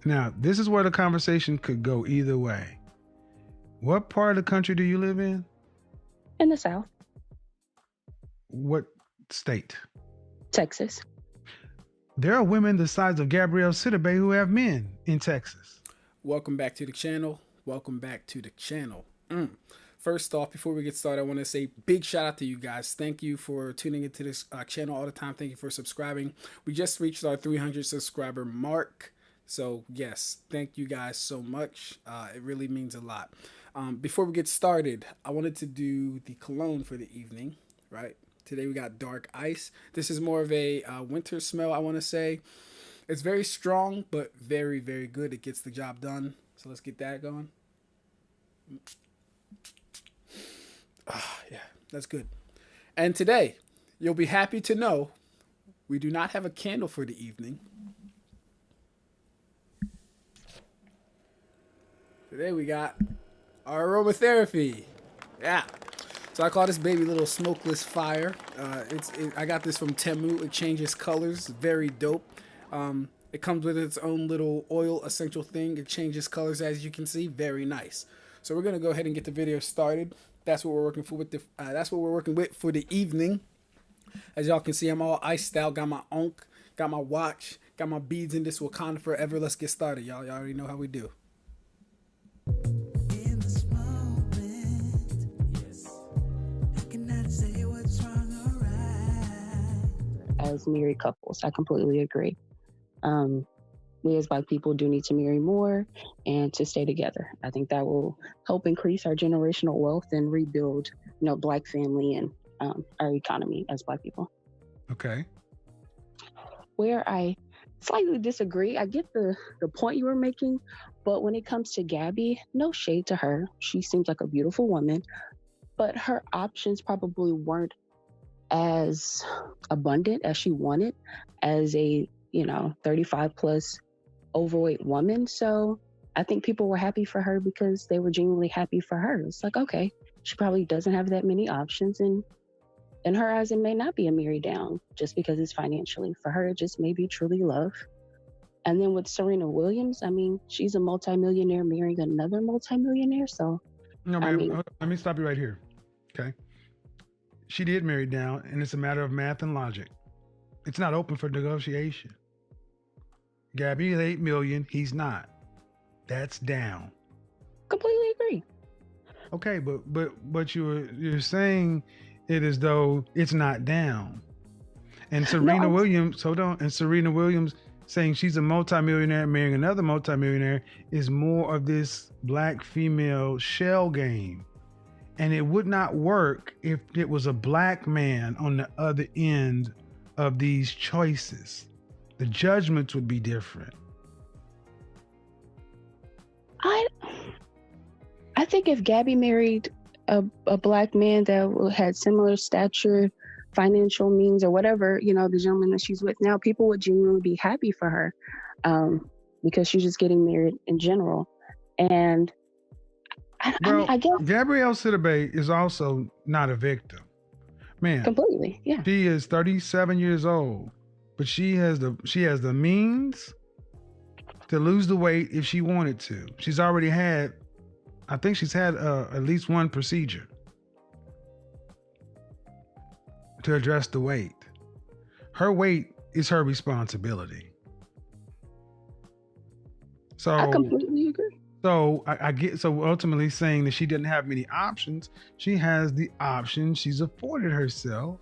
Now, this is where the conversation could go either way. What part of the country do you live in? In the South, What state? Texas. There are women the size of Gabrielle Sidibe who have men in Texas. Welcome back to the channel. First off, before we get started, I want to say big shout out to you guys. Thank you for tuning into this channel all the time. Thank you for subscribing. We just reached our 300 subscriber mark. So yes, thank you guys so much. It really means a lot. Before we get started, I wanted to do the cologne for the evening, right? Today we got Dark Ice. This is more of a winter smell, I want to say. It's very strong, but very, very good. It gets the job done. So let's get that going. Yeah, that's good. And today, you'll be happy to know we do not have a candle for the evening. Today we got our aromatherapy. Yeah. So I call this baby little smokeless fire. I got this from Temu. It changes colors. Very dope. It comes with its own little oil essential thing. It changes colors, as you can see. Very nice. So we're gonna go ahead and get the video started. That's what we're working for that's what we're working with for the evening. As y'all can see, I'm all iced out. Got my onk, got my watch, got my beads in this Wakanda forever. Let's get started, y'all. Y'all already know how we do. As married couples, I completely agree. We as Black people do need to marry more and to stay together. I think that will help increase our generational wealth and rebuild, Black family and our economy as Black people. Okay. Where I slightly disagree, I get the point you were making, but when it comes to Gabby, no shade to her. She seems like a beautiful woman, but her options probably weren't as abundant as she wanted as a 35 plus overweight woman. So I think people were happy for her because they were genuinely happy for her. It's like, okay, she probably doesn't have that many options, and in her eyes it may not be a marry down just because it's financially. For her, it just may be truly love. And then with Serena Williams, I mean, she's a multimillionaire marrying another multimillionaire. So No, ma'am, let me stop you right here. Okay. She did marry down, and it's a matter of math and logic. It's not open for negotiation. Gabby is 8 million. He's not. That's down. completely agree. Okay, but you're saying it as though it's not down. And Serena Williams, hold on, and Serena Williams saying she's a multimillionaire marrying another multimillionaire is more of this Black female shell game. And it would not work if it was a Black man on the other end of these choices. The judgments would be different. I think if Gabby married a Black man that had similar stature, financial means, or whatever, the gentleman that she's with now, people would genuinely be happy for her because she's just getting married in general. And I guess Gabrielle Sidibe is also not a victim. Man, completely, yeah. She is 37 years old, but she has the means to lose the weight if she wanted to. She's already had, I think she's had at least one procedure to address the weight. Her weight is her responsibility. So I completely agree. So I get, so ultimately saying that she didn't have many options, she has the option she's afforded herself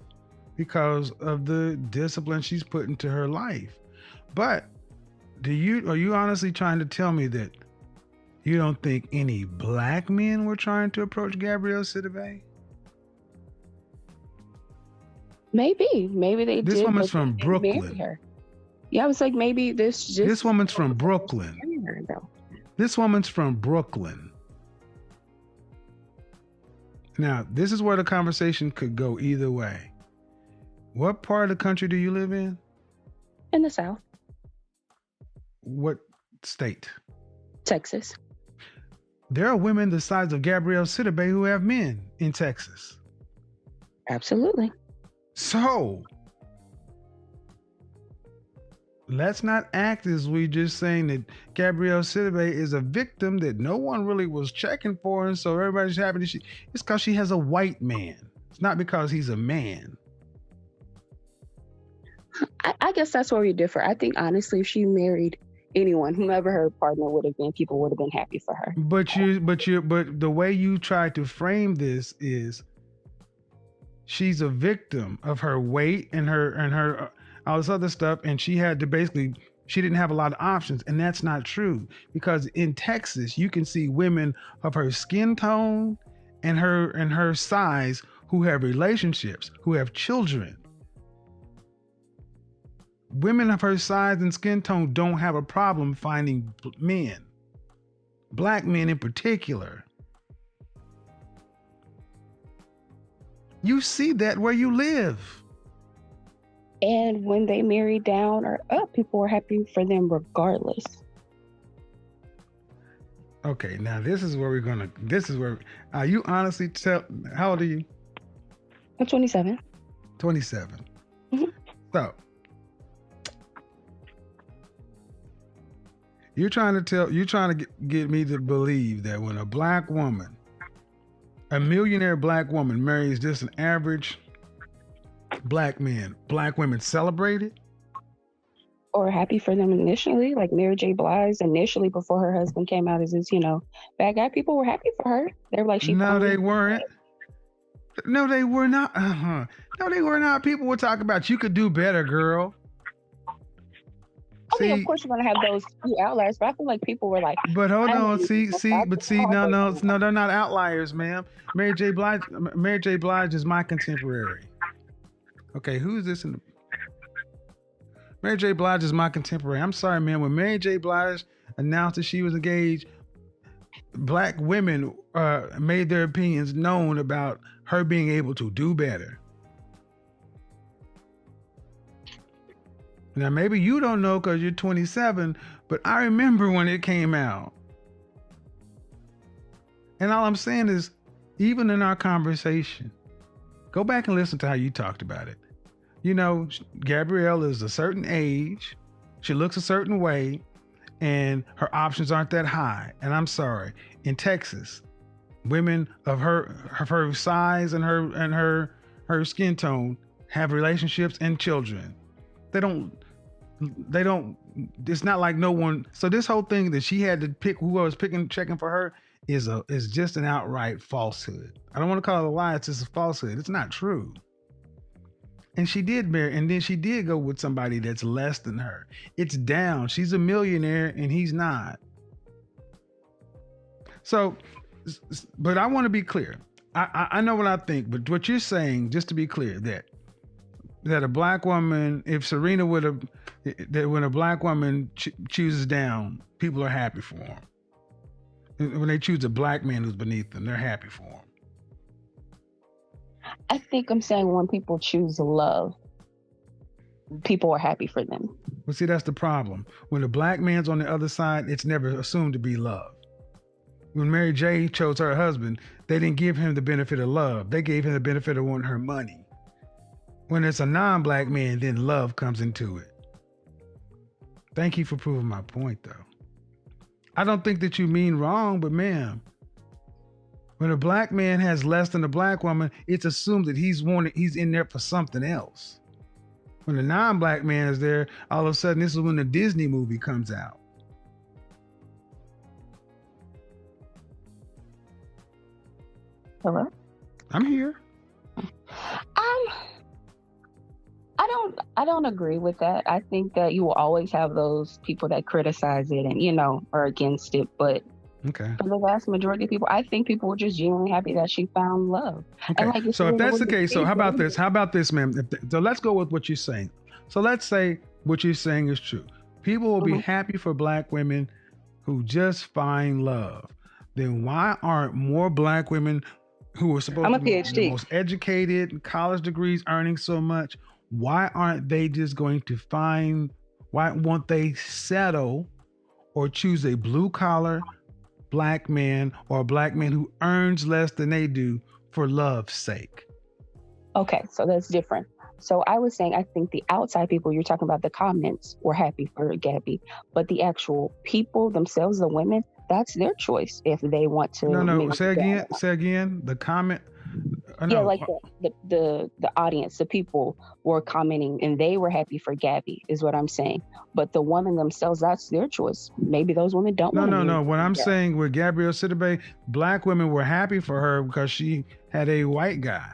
because of the discipline she's put into her life. But are you honestly trying to tell me that you don't think any Black men were trying to approach Gabrielle Sidibe? Maybe they did. This woman's from Brooklyn. Her. Yeah, I was like, maybe this woman's from Brooklyn. This woman's from Brooklyn. Now, this is where the conversation could go either way. What part of the country do you live in? In the South. What state? Texas. There are women the size of Gabrielle Sidibe who have men in Texas. Absolutely. So, let's not act as we just saying that Gabrielle Sidibe is a victim that no one really was checking for, and so everybody's happy that it's because she has a white man. It's not because he's a man. I guess that's where we differ. I think honestly, if she married anyone, whomever her partner would have been, people would have been happy for her. But the way you try to frame this is she's a victim of her weight and her all this other stuff, and she didn't have a lot of options, and that's not true, because in Texas you can see women of her skin tone and her size who have relationships, who have children. Women of her size and skin tone don't have a problem finding men, black men in particular. You see that where you live. And when they marry down or up, people were happy for them regardless. Okay, now this is where you honestly tell, how old are you? I'm 27. 27. Mm-hmm. So, you're trying to get me to believe that when a black woman, a millionaire black woman, marries just an average black man, black women celebrate it? Or happy for them initially, like Mary J. Blige initially before her husband came out as this, bad guy. People were happy for her. They were like, no, they weren't. No, they were not. No, they were not. People would talk about, you could do better, girl. I mean, of course, you're gonna have those few outliers, but I feel like people were like, but hold on, no, they're not outliers, ma'am. Mary J. Blige is my contemporary. Okay, who's this in the... Mary J. Blige is my contemporary. I'm sorry, man. When Mary J. Blige announced that she was engaged, black women made their opinions known about her being able to do better. Now, maybe you don't know because you're 27, but I remember when it came out. And all I'm saying is, even in our conversation, go back and listen to how you talked about it. Gabrielle is a certain age, she looks a certain way, and her options aren't that high. And I'm sorry, in Texas, women of her size and her skin tone have relationships and children. They don't, it's not like no one. So this whole thing that she had to pick who I was checking for her is just an outright falsehood. I don't want to call it a lie. It's just a falsehood. It's not true. And she did marry, and then she did go with somebody that's less than her. It's down. She's a millionaire and he's not. So, but I want to be clear. I know what I think, but what you're saying, just to be clear, that a black woman, if Serena that when a black woman chooses down, people are happy for them. When they choose a black man who's beneath them, they're happy for him. I think I'm saying when people choose love, people are happy for them. Well, see, that's the problem. When the black man's on the other side, it's never assumed to be love. When Mary J. chose her husband, they didn't give him the benefit of love. They gave him the benefit of wanting her money. When it's a non-black man, then love comes into it. Thank you for proving my point, though. I don't think that you mean wrong, but ma'am, when a black man has less than a black woman, it's assumed that he's in there for something else. When a non-black man is there, all of a sudden, this is when the Disney movie comes out. Hello? I'm here. I don't agree with that. I think that you will always have those people that criticize it and, are against it. But okay, for the vast majority of people, I think people were just genuinely happy that she found love. Okay. And so if that's the case, so how about this, ma'am? So let's go with what you're saying. So let's say what you're saying is true. People will be happy for black women who just find love. Then why aren't more black women who are supposed to be the most educated, college degrees, earning so much, why aren't they just going to why won't they settle or choose a blue collar black man or a black man who earns less than they do for love's sake? Okay, so that's different. So I was saying, I think the outside people, you're talking about the comments, were happy for Gabby, but the actual people themselves, the women, that's their choice if they want to. No. Say again. Say again. The comment. Yeah, like the audience, the people were commenting, and they were happy for Gabby, is what I'm saying. But the women themselves, that's their choice. Maybe those women don't. No. What I'm saying with Gabrielle Sidibe, black women were happy for her because she had a white guy.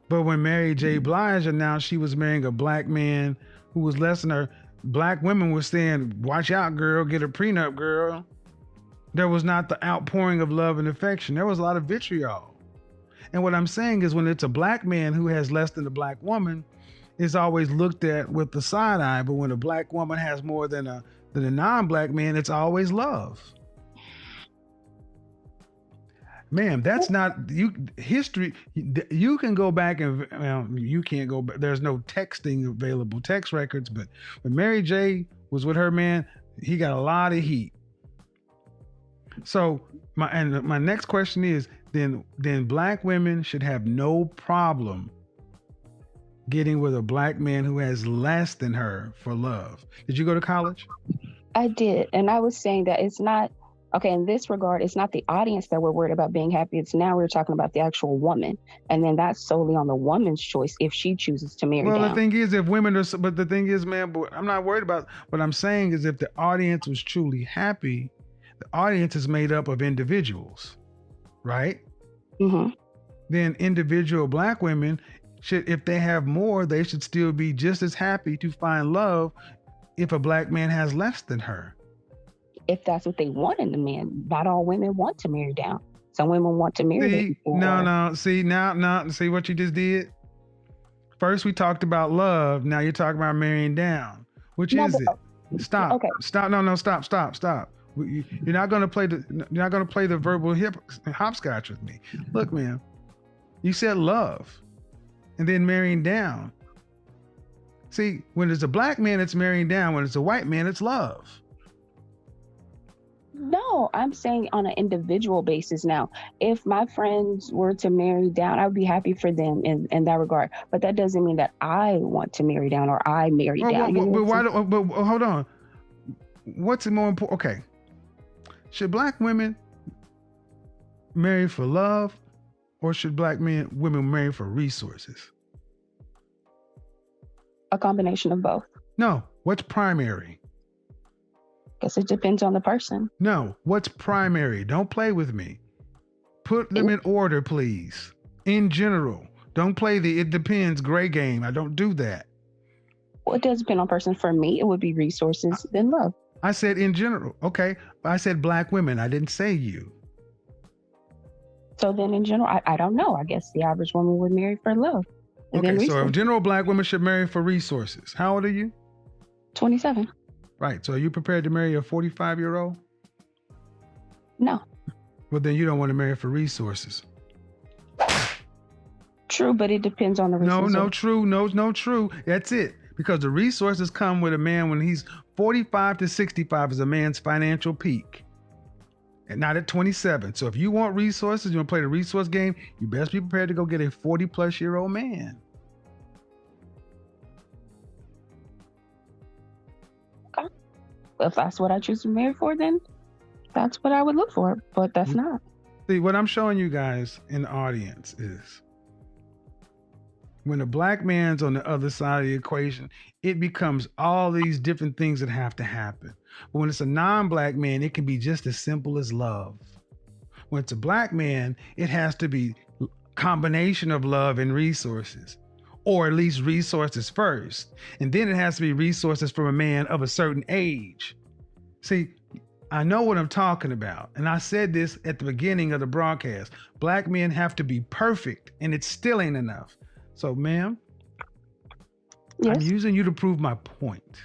But when Mary J. Blige announced she was marrying a black man who was less than her, black women were saying, "Watch out, girl, get a prenup, girl." There was not the outpouring of love and affection. There was a lot of vitriol. And what I'm saying is when it's a black man who has less than a black woman, it's always looked at with the side eye. But when a black woman has more than a non-black man, it's always love. Ma'am, that's not history. You can go back and, well, you can't go back. There's no texting available, text records. But when Mary J was with her man, he got a lot of heat. So my next question is, then black women should have no problem getting with a black man who has less than her for love. Did you go to college? I did. And I was saying that it's not, okay, in this regard, it's not the audience that we're worried about being happy. It's now we're talking about the actual woman. And then that's solely on the woman's choice if she chooses to marry down. The thing is, if women are, but the thing is, man, but I'm not worried about, what I'm saying is if the audience was truly happy, the audience is made up of individuals, right? Mm-hmm. Then individual black women should, if they have more, they should still be just as happy to find love if a black man has less than her. If that's what they want in the man. Not all women want to marry down. Some women want to marry down. See what you just did? First we talked about love, now you're talking about marrying down. Which is it? Stop. Okay. Stop. No, stop. You're not gonna play the verbal hopscotch with me. Look, man, you said love and then marrying down. See, when it's a black man, it's marrying down. When it's a white man, it's love. No, I'm saying on an individual basis now. If my friends were to marry down, I would be happy for them in that regard. But that doesn't mean that I want to marry down or I marry down. But hold on. What's more important? Okay. Should black women marry for love or should black women marry for resources? A combination of both. No. What's primary? Guess it depends on the person. No. What's primary? Don't play with me. Put them in order, please. In general. Don't play the it depends gray game. I don't do that. Well, it does depend on person. For me, it would be resources, then love. I said in general. Okay. I said black women. I didn't say you. So then in general, I don't know. I guess the average woman would marry for love. Okay. So in general, black women should marry for resources. How old are you? 27. Right. So are you prepared to marry a 45-year-old? No. Well, then you don't want to marry for resources. True, but it depends on the resources. No, true. That's it. Because the resources come with a man when he's 45 to 65 is a man's financial peak. And not at 27. So if you want resources, you want to play the resource game, you best be prepared to go get a 40-plus-year-old man. Okay. If that's what I choose to marry for, then that's what I would look for. But that's not. See, what I'm showing you guys in the audience is when a black man's on the other side of the equation, it becomes all these different things that have to happen. But when it's a non-black man, it can be just as simple as love. When it's a black man, it has to be a combination of love and resources, or at least resources first. And then it has to be resources from a man of a certain age. See, I know what I'm talking about. And I said this at the beginning of the broadcast. Black men have to be perfect, and it still ain't enough. So, ma'am, yes. I'm using you to prove my point.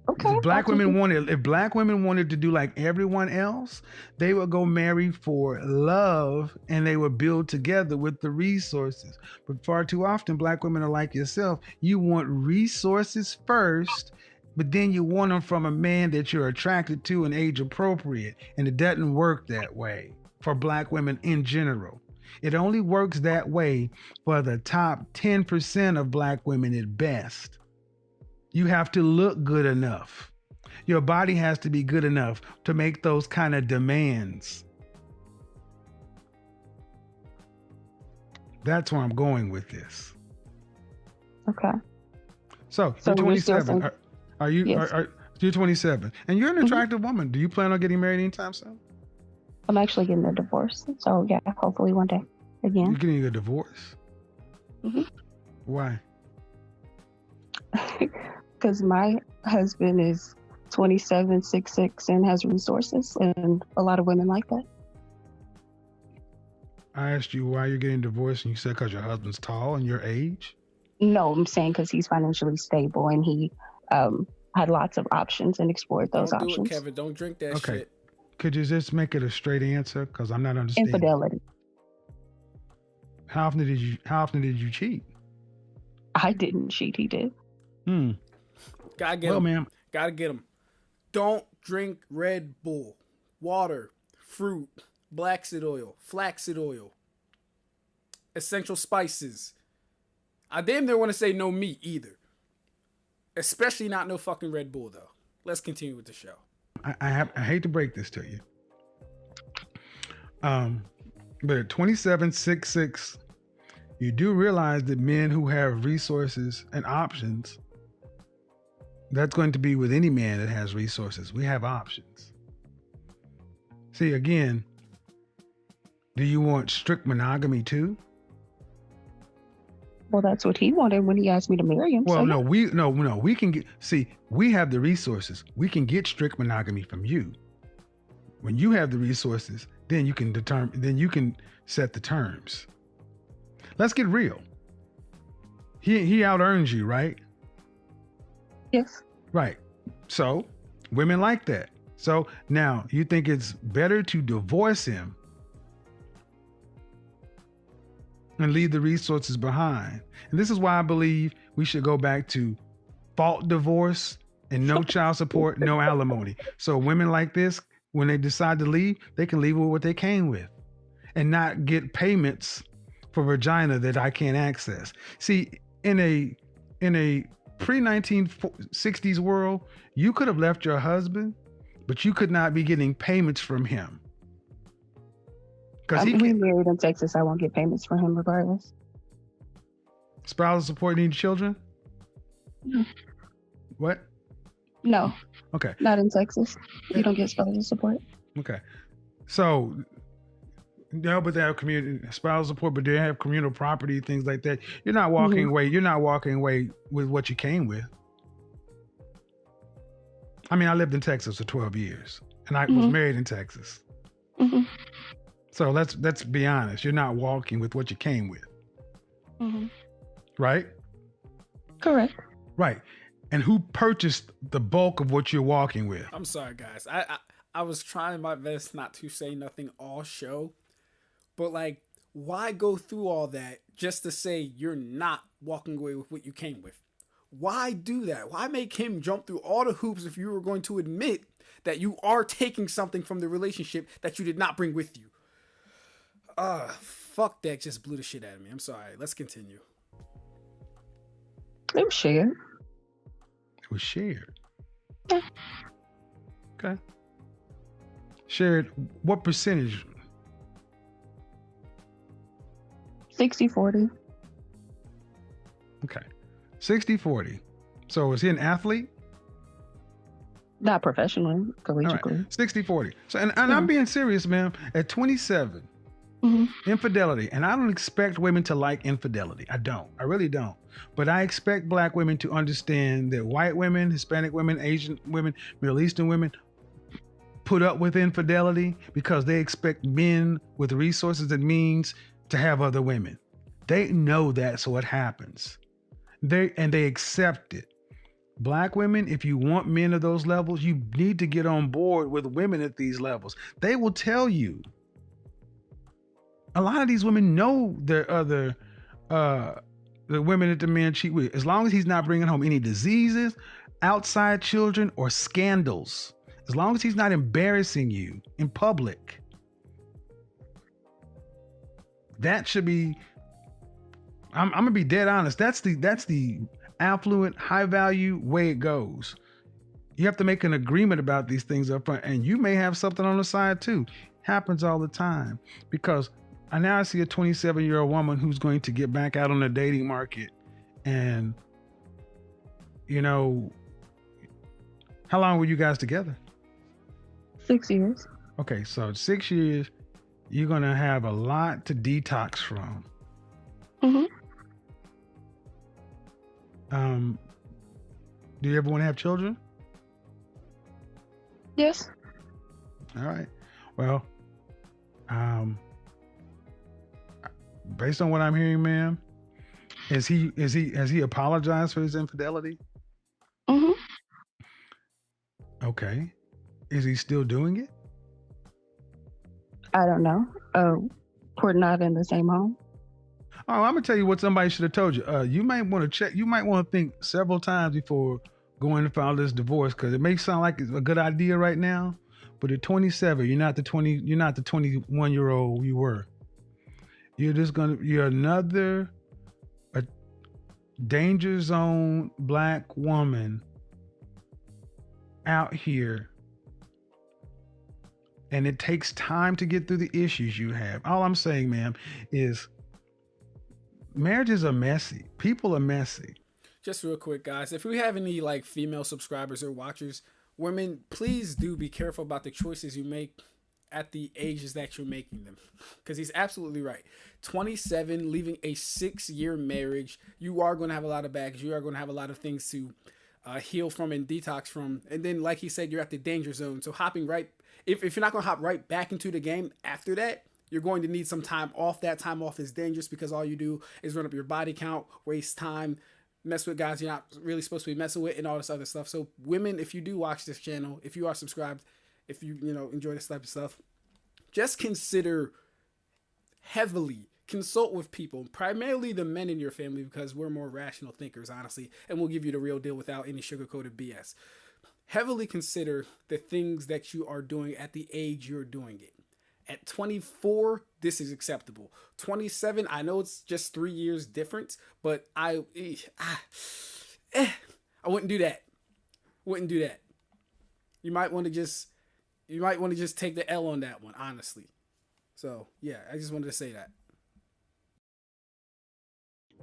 Okay. If black women wanted to do like everyone else, they would go marry for love and they would build together with the resources. But far too often, black women are like yourself. You want resources first, but then you want them from a man that you're attracted to and age appropriate. And it doesn't work that way for black women in general. It only works that way for the top 10% of Black women at best. You have to look good enough. Your body has to be good enough to make those kind of demands. That's where I'm going with this. Okay. So you're 27. Are you? Yes. You're 27, and you're an attractive woman. Do you plan on getting married anytime soon? I'm actually getting a divorce. So yeah, hopefully one day again. You're getting a divorce? Mm-hmm. Why? Because my husband is 27, 6'6", and has resources, and a lot of women like that. I asked you why you're getting divorced, and you said because your husband's tall and your age? No, I'm saying because he's financially stable and he had lots of options and explored those options. Don't do it, Kevin. Don't drink that shit. Could you just make it a straight answer? Because I'm not understanding. Infidelity. How often did you cheat? I didn't cheat. He did. Gotta get him. Man. Gotta get him. Don't drink Red Bull, water, fruit, black seed oil, flaxseed oil, essential spices. I damn near want to say no meat either. Especially not no fucking Red Bull though. Let's continue with the show. I hate to break this to you. But at 27, 6'6", you do realize that men who have resources and options, that's going to be with any man that has resources. We have options. See, again, do you want strict monogamy too? Well, that's what he wanted when he asked me to marry him. Well, so we can get, see, we have the resources. We can get strict monogamy from you. When you have the resources, then you can set the terms. Let's get real. He out earns you, right? Yes. Right. So women like that. So now you think it's better to divorce him and leave the resources behind. And this is why I believe we should go back to fault divorce and no child support, no alimony. So women like this, when they decide to leave, they can leave with what they came with and not get payments for vagina that I can't access. See, in a pre-1960s world, you could have left your husband, but you could not be getting payments from him. Because he married in Texas, I won't get payments from him regardless. Spousal support need children? No. What? No. Okay. Not in Texas. You don't get spousal support. Okay. So, no, but they have spousal support, but they have communal property, things like that. You're not walking away. You're not walking away with what you came with. I mean, I lived in Texas for 12 years, and I was married in Texas. Mm-hmm. So let's be honest. You're not walking with what you came with. Mm-hmm. Right? Correct. Right. And who purchased the bulk of what you're walking with? I'm sorry, guys. I was trying my best not to say nothing all show, but like, why go through all that just to say you're not walking away with what you came with? Why do that? Why make him jump through all the hoops if you were going to admit that you are taking something from the relationship that you did not bring with you? Fuck that just blew the shit out of me. I'm sorry. Let's continue. It was shared. It was shared. Yeah. Okay. Shared what percentage? 60-40. Okay. 60-40. So is he an athlete? Not professionally, collegiately. Right. 60-40. So and I'm being serious, ma'am. At 27, infidelity, and I don't expect women to like infidelity. I don't. I really don't. But I expect Black women to understand that white women, Hispanic women, Asian women, Middle Eastern women put up with infidelity because they expect men with resources and means to have other women. They know that, so it happens. They accept it. Black women, if you want men at those levels, you need to get on board with women at these levels. They will tell you. A lot of these women know their other, the women that the men cheat with. As long as he's not bringing home any diseases, outside children, or scandals. As long as he's not embarrassing you in public. That should be, I'm gonna be dead honest. That's the affluent, high value way it goes. You have to make an agreement about these things up front, and you may have something on the side too. Happens all the time, because I now see a 27-year-old woman who's going to get back out on the dating market, and how long were you guys together? 6 years. Okay, so 6 years, you're gonna have a lot to detox from. Mm-hmm. Do you ever want to have children? Yes. All right. Well, based on what I'm hearing, ma'am, has he apologized for his infidelity? Mm-hmm. Okay. Is he still doing it? I don't know. We're not in the same home. Oh, I'm gonna tell you what somebody should have told you. You might want to check. You might want to think several times before going to file this divorce, because it may sound like it's a good idea right now, but at 27, you're not the 21-year-old you were. You're another a danger zone black woman out here. And it takes time to get through the issues you have. All I'm saying, ma'am, is marriages are messy. People are messy. Just real quick, guys, if we have any like female subscribers or watchers, women, please do be careful about the choices you make at the ages that you're making them, because he's absolutely right. 27, leaving a 6-year marriage, you are going to have a lot of baggage. You are going to have a lot of things to heal from and detox from. And then, like he said, you're at the danger zone. So hopping right, if you're not going to hop right back into the game after that, you're going to need some time off. That time off is dangerous, because all you do is run up your body count, waste time, mess with guys you're not really supposed to be messing with, and all this other stuff. So women, if you do watch this channel, if you are subscribed, if you enjoy this type of stuff, just consider heavily, consult with people, primarily the men in your family, because we're more rational thinkers, honestly, and we'll give you the real deal without any sugar-coated BS. Heavily consider the things that you are doing at the age you're doing it. At 24, this is acceptable. 27, I know it's just 3 years difference, but I wouldn't do that. Wouldn't do that. You might want to just take the L on that one, honestly. So yeah, I just wanted to say that.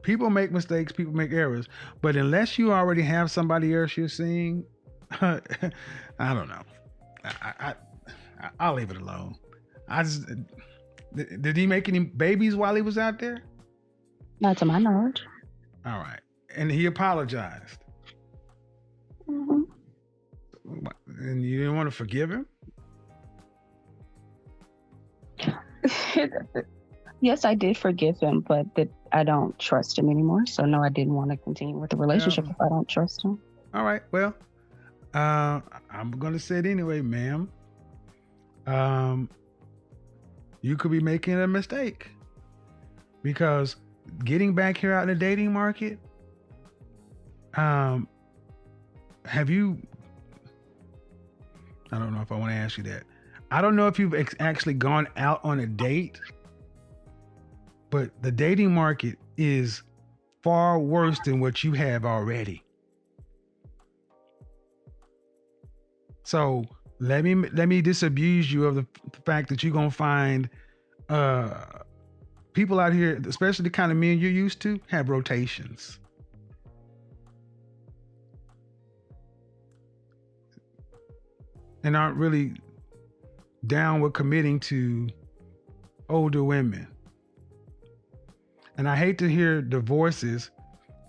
People make mistakes, people make errors, but unless you already have somebody else you're seeing, I don't know. I'll leave it alone. Did he make any babies while he was out there? Not to my knowledge. All right. And he apologized. Mm-hmm. And you didn't want to forgive him? Yes, I did forgive him, but I don't trust him anymore. So no, I didn't want to continue with the relationship if I don't trust him. All right. Well, I'm going to say it anyway, ma'am. You could be making a mistake, because getting back here out in the dating market, have you, I don't know if I want to ask you that. I don't know if you've actually gone out on a date, but the dating market is far worse than what you have already. So let me disabuse you of the fact that you're gonna find people out here, especially the kind of men you're used to, have rotations. And aren't really down with committing to older women. And I hate to hear divorces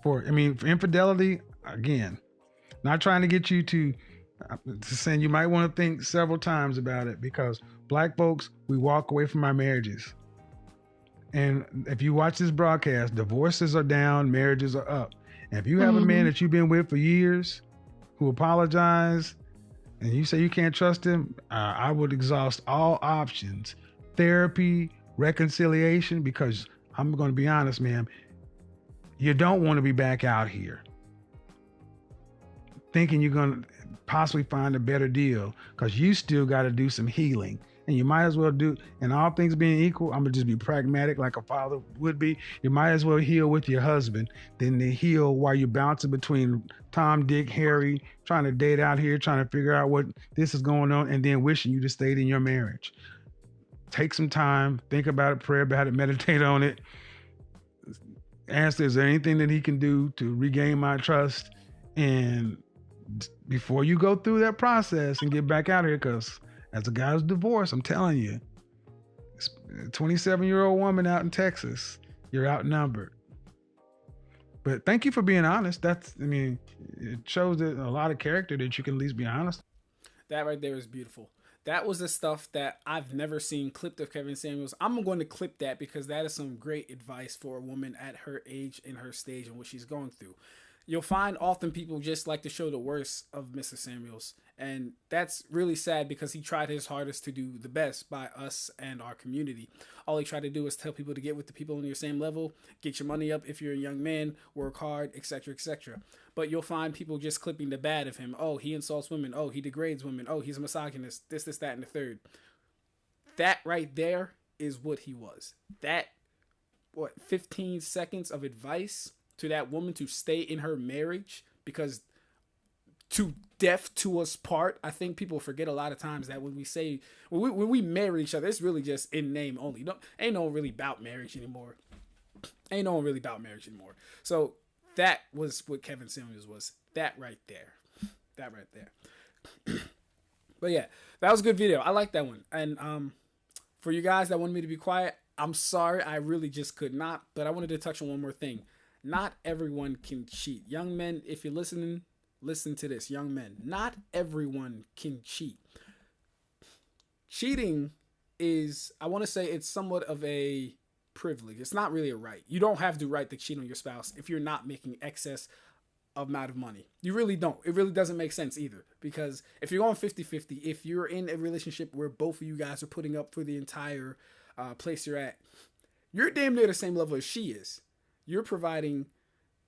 for infidelity. Again, not trying to get you to saying you might want to think several times about it, because black folks, we walk away from our marriages. And if you watch this broadcast, divorces are down, marriages are up. And if you have a man that you've been with for years who apologized, and you say you can't trust him, I would exhaust all options, therapy, reconciliation, because I'm going to be honest, ma'am, you don't want to be back out here thinking you're going to possibly find a better deal, because you still got to do some healing. And you might as well do, and all things being equal, I'm gonna just be pragmatic like a father would be. You might as well heal with your husband than to heal while you're bouncing between Tom, Dick, Harry, trying to date out here, trying to figure out what this is going on, and then wishing you just stayed in your marriage. Take some time, think about it, pray about it, meditate on it. Ask, is there anything that he can do to regain my trust? And before you go through that process and get back out here, because as a guy who's divorced, I'm telling you, a 27-year-old woman out in Texas, you're outnumbered. But thank you for being honest. It shows that a lot of character that you can at least be honest. That right there is beautiful. That was the stuff that I've never seen clipped of Kevin Samuels. I'm going to clip that because that is some great advice for a woman at her age and her stage and what she's going through. You'll find often people just like to show the worst of Mr. Samuels. And that's really sad because he tried his hardest to do the best by us and our community. All he tried to do is tell people to get with the people on your same level, get your money up if you're a young man, work hard, etc., etc. But you'll find people just clipping the bad of him. Oh, he insults women. Oh, he degrades women. Oh, he's a misogynist. This, that, and the third. That right there is what he was. That, 15 seconds of advice to that woman to stay in her marriage because to death to us part. I think people forget a lot of times that when we marry each other, it's really just in name only. Ain't no one really about marriage anymore. So that was what Kevin Samuels was. That right there. But yeah, that was a good video. I like that one. And for you guys that wanted me to be quiet, I'm sorry. I really just could not. But I wanted to touch on one more thing. Not everyone can cheat. Young men, if you're listening, listen to this. Young men, not everyone can cheat. Cheating is, I want to say it's somewhat of a privilege. It's not really a right. You don't have the right to cheat on your spouse if you're not making excess amount of money. You really don't. It really doesn't make sense either. Because if you're going 50-50, if you're in a relationship where both of you guys are putting up for the entire place you're at, you're damn near the same level as she is. You're providing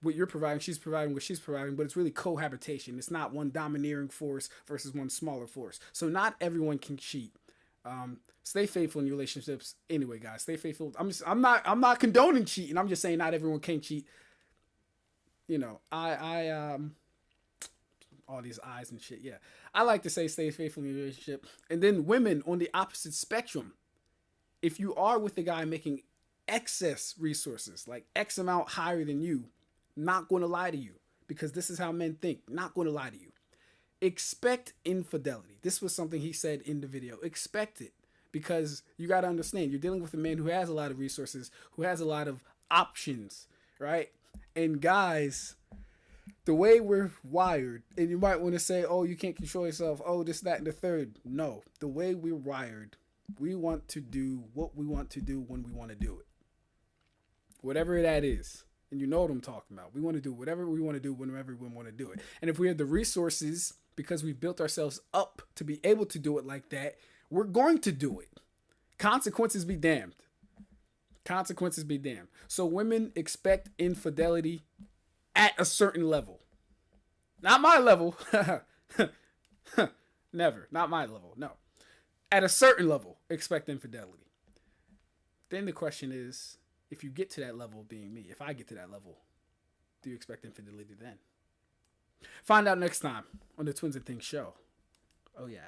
what you're providing, she's providing what she's providing, but it's really cohabitation. It's not one domineering force versus one smaller force. So not everyone can cheat. Stay faithful in your relationships. Anyway, guys, stay faithful. I'm not condoning cheating. I'm just saying not everyone can cheat. You know, all these eyes and shit. Yeah. I like to say stay faithful in your relationship. And then women on the opposite spectrum. If you are with the guy making excess resources, like X amount higher than you, not going to lie to you, because this is how men think. Not going to lie to you. Expect infidelity. This was something he said in the video. Expect it, because you got to understand, you're dealing with a man who has a lot of resources, who has a lot of options, right? And guys, the way we're wired, and you might want to say, oh, you can't control yourself, oh, this, that, and the third. No, the way we're wired, we want to do what we want to do when we want to do it. Whatever that is. And you know what I'm talking about. We want to do whatever we want to do whenever we want to do it. And if we have the resources, because we've built ourselves up to be able to do it like that, we're going to do it. Consequences be damned. Consequences be damned. So women expect infidelity at a certain level. Not my level. Never. Not my level. No. At a certain level, expect infidelity. Then the question is, if you get to that level, being me, if I get to that level, do you expect infidelity then? Find out next time on the Twins and Things show. Oh, yeah.